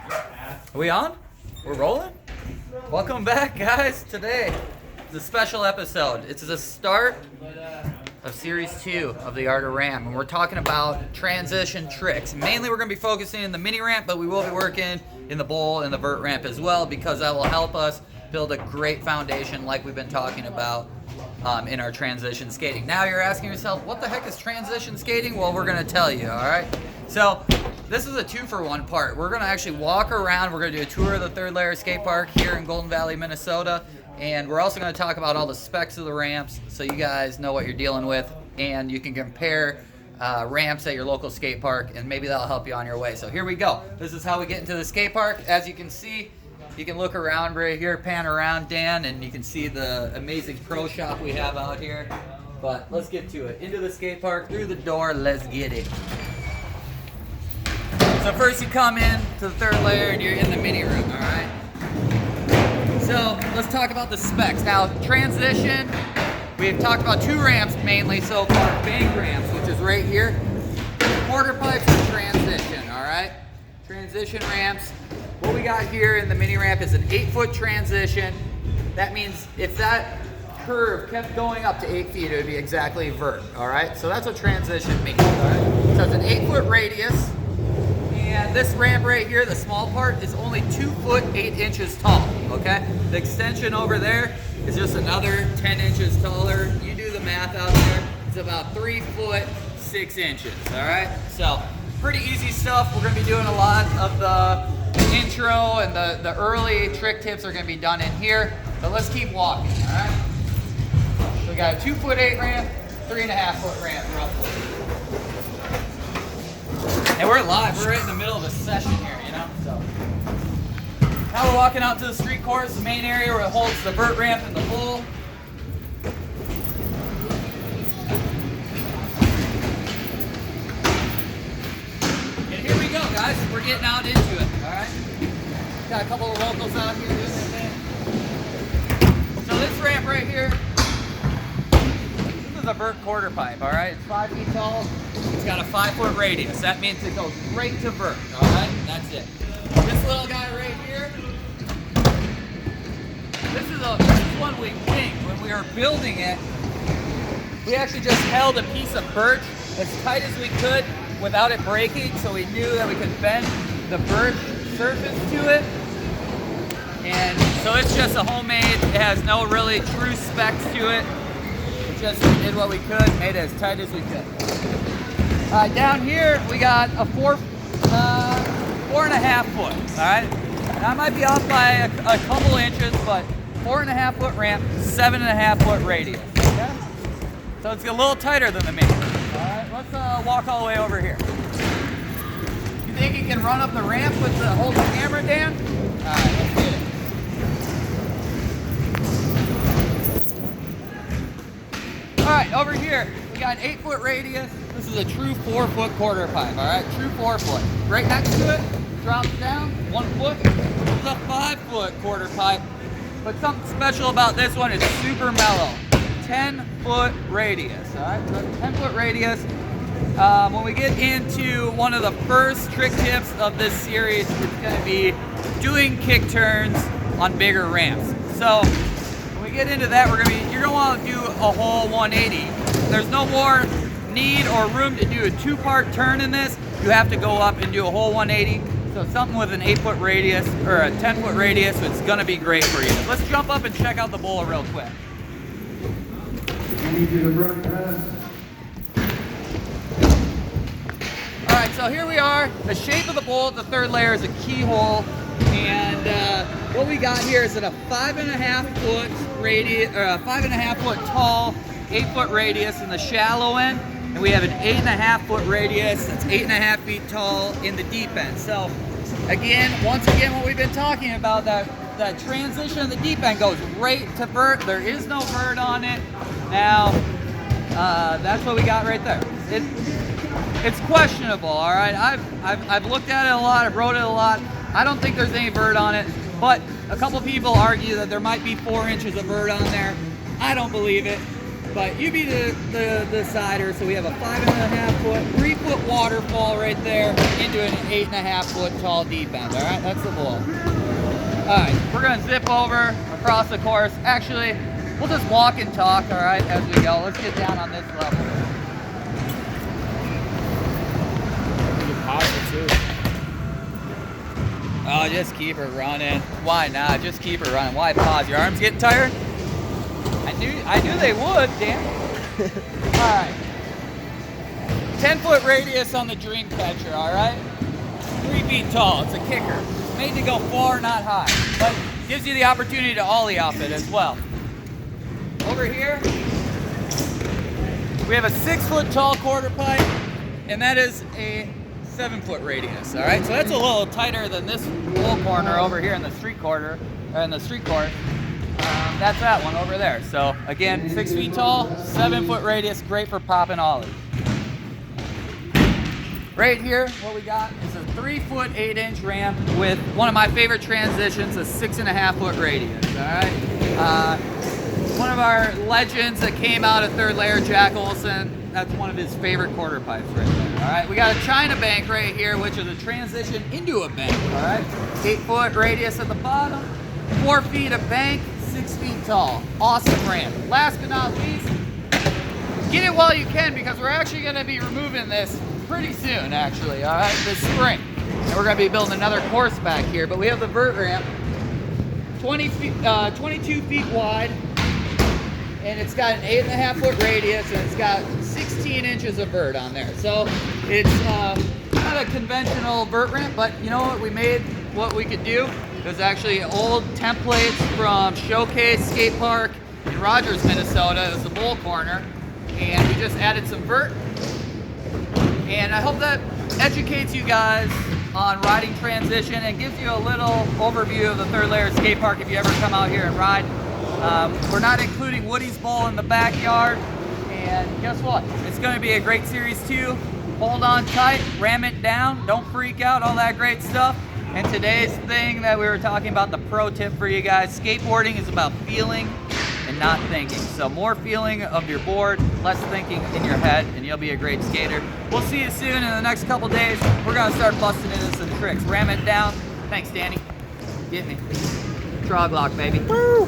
Are we on? We're rolling? Welcome back, guys. Today is a special episode. It's the start of Series 2 of the Art of Ramp, and we're talking about transition tricks. Mainly we're going to be focusing in the mini ramp, but we will be working in the bowl and the vert ramp as well, because that will help us build a great foundation like we've been talking about in our transition skating. Now you're asking yourself, what the heck is transition skating? Well, we're going to tell you, all right? So this is a 2-for-1 part. We're going to actually walk around. We're going to do a tour of the third Lair Skatepark here in Golden Valley, Minnesota. And we're also going to talk about all the specs of the ramps so you guys know what you're dealing with, and you can compare ramps at your local skate park, and maybe that'll help you on your way. So here we go. This is how we get into the skate park. As you can see, you can look around right here, pan around, Dan, and you can see the amazing pro shop we have out here. But let's get to it. Into the skate park, through the door, let's get it. So first you come in to the third layer and you're in the mini room, all right? So let's talk about the specs. Now, transition, we've talked about 2 ramps mainly so far. Bank ramps, which is right here. Quarter pipes and transition, all right? Transition ramps. What we got here in the mini ramp is an 8-foot transition. That means if that curve kept going up to 8 feet, it would be exactly vert, all right? So that's what transition means, all right? So it's an 8-foot radius. And this ramp right here, the small part, is only 2 foot 8 inches tall, okay? The extension over there is just another 10 inches taller. You do the math out there. It's about 3 foot 6 inches, all right? So pretty easy stuff. We're gonna be doing a lot of the intro, and the early trick tips are gonna be done in here. So let's keep walking, all right? So we got a 2 foot 8 ramp, 3.5 foot ramp roughly. And we're live, we're right in the middle of a session here, you know? So now we're walking out to the street course, the main area where it holds the vert ramp and the bowl. And here we go, guys. We're getting out into it, all right? Got a couple of locals out here doing their thing. So this ramp right here, this is a vert quarter pipe, all right? It's 5 feet tall. It's got a 5-foot radius. That means it goes right to vert, all right? That's it. This little guy right here, this is one we winged. When we were building it, we actually just held a piece of birch as tight as we could without it breaking, so we knew that we could bend the birch surface to it. And so it's just a homemade, it has no really true specs to it. We just did what we could, made it as tight as we could. Down here we got a 4.5 foot, all right? Now I might be off by a couple inches, but 4.5 foot ramp, 7.5 foot radius, okay? So it's a little tighter than the mini. All right, let's walk all the way over here. You think you can run up the ramp with the hold the camera, Dan? All right, let's get it. All right, over here, we got an 8-foot radius. This is a true 4-foot quarter pipe, all right? True 4-foot. Right next to it, drops down 1 foot. This is a 5-foot quarter pipe. But something special about this one is super mellow. 10-foot radius, all right? So 10-foot radius. When we get into one of the first trick tips of this series, it's gonna be doing kick turns on bigger ramps. So when we get into that, you're gonna wanna do a whole 180. There's no more need or room to do a 2-part turn in this. You have to go up and do a whole 180. So something with an 8-foot radius or a 10-foot radius, it's gonna be great for you. Let's jump up and check out the bowl real quick. I need you to run past. All right, so here we are. The shape of the bowl at the third layer is a keyhole, and what we got here is at a 5.5 foot radius, or a 5.5 foot tall, 8-foot radius in the shallow end, and we have an 8.5 foot radius that's 8.5 feet tall in the deep end. So once again, what we've been talking about, that transition in the deep end goes right to vert. There is no vert on it. Now, that's what we got right there. It's questionable, all right? I've looked at it a lot, I've wrote it a lot. I don't think there's any vert on it, but a couple people argue that there might be 4 inches of vert on there. I don't believe it. but you be the decider. So we have a 5.5 foot, 3 foot waterfall right there into an 8.5 foot tall deep end. All right, that's the bowl. All right, we're gonna zip over across the course. Actually, we'll just walk and talk, all right, as we go. Let's get down on this level. You can pause it too. Oh, just keep her running. Why not? Just keep her running. Why pause? Your arms getting tired? I knew they would, damn. All right. 10-foot radius on the dream catcher, all right? 3 feet tall. It's a kicker. Made to go far, not high, but gives you the opportunity to ollie off it as well. Over here, we have a 6-foot tall quarter pipe, and that is a 7-foot radius. All right, so that's a little tighter than this whole corner over here in the street corner, or in the street court. That's that one over there. So again, 6 feet tall, 7-foot radius, great for popping ollie. Right here, what we got is a 3-foot 8-inch ramp with one of my favorite transitions, a 6.5-foot radius. All right. One of our legends that came out of third layer, Jack Olson, that's one of his favorite quarter pipes right there. All right, we got a China bank right here, which is a transition into a bank. All right, 8-foot radius at the bottom, 4 feet of bank, 6 feet tall. Awesome ramp. Last but not least, get it while you can because we're actually going to be removing this pretty soon, actually. All right, this spring, and we're going to be building another course back here. But we have the Vert Ramp, 22 feet wide. And it's got an 8.5-foot radius, and it's got 16 inches of vert on there. So it's not a conventional vert ramp, but you know what? We made what we could do. There's actually old templates from Showcase Skatepark in Rogers, Minnesota. It was the bowl corner, and we just added some vert. And I hope that educates you guys on riding transition and gives you a little overview of the third layer skate park if you ever come out here and ride. We're not including Woody's Bowl in the backyard, and guess what? It's going to be a great Series 2. Hold on tight, ram it down, don't freak out, all that great stuff. And today's thing that we were talking about, the pro tip for you guys, skateboarding is about feeling and not thinking. So more feeling of your board, less thinking in your head, and you'll be a great skater. We'll see you soon in the next couple days. We're going to start busting into some tricks. Ram it down. Thanks, Danny. Get me. Trog lock, baby. Woo!